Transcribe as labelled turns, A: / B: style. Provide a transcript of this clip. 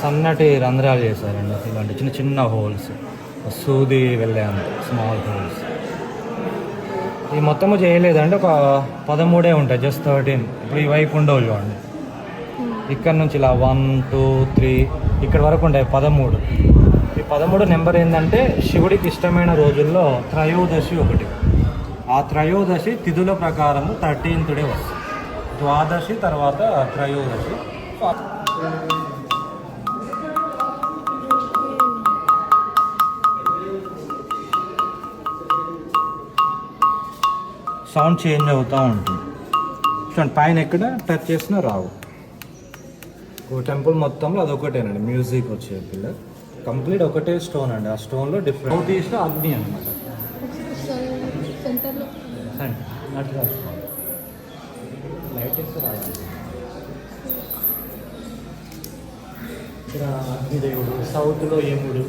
A: సన్నటి రంధ్రాలు చేశారండి, ఇలాంటి చిన్న చిన్న హోల్స్, సూది వెళ్ళే అంత స్మాల్ హోల్స్. ఈ మొత్తము చేయలేదండి, ఒక 13 ఉంటాయి, జస్ట్ 13. ఇప్పుడు ఈ వైపు ఉండవు చూడండి, ఇక్కడ నుంచి ఇలా 1 2 3 ఇక్కడ వరకు ఉంటాయి 13. ఈ 13 నెంబర్ ఏంటంటే శివుడికి ఇష్టమైన రోజుల్లో త్రయోదశి ఒకటి. ఆ త్రయోదశి తిథుల ప్రకారము 13th డే వస్తుంది. ద్వాదశి తర్వాత త్రయోదశి. సౌండ్ చేంజ్ అవుతూ ఉంటుంది చూడండి, పైన ఎక్కడ టచ్ చేసినా రావు. ఓ టెంపుల్ మొత్తంలో అదొకటేనండి మ్యూజిక్ వచ్చే పిల్లర్, కంప్లీట్ ఒకటే స్టోన్ అండి. ఆ స్టోన్లో డిఫరెంట్ సౌత్ ఈస్ట్ అగ్ని అనమాట. అట్లా లైట్ వేస్తే రావాలి. ఇక్కడ అగ్నిదేవుడు, సౌత్లో యముడు,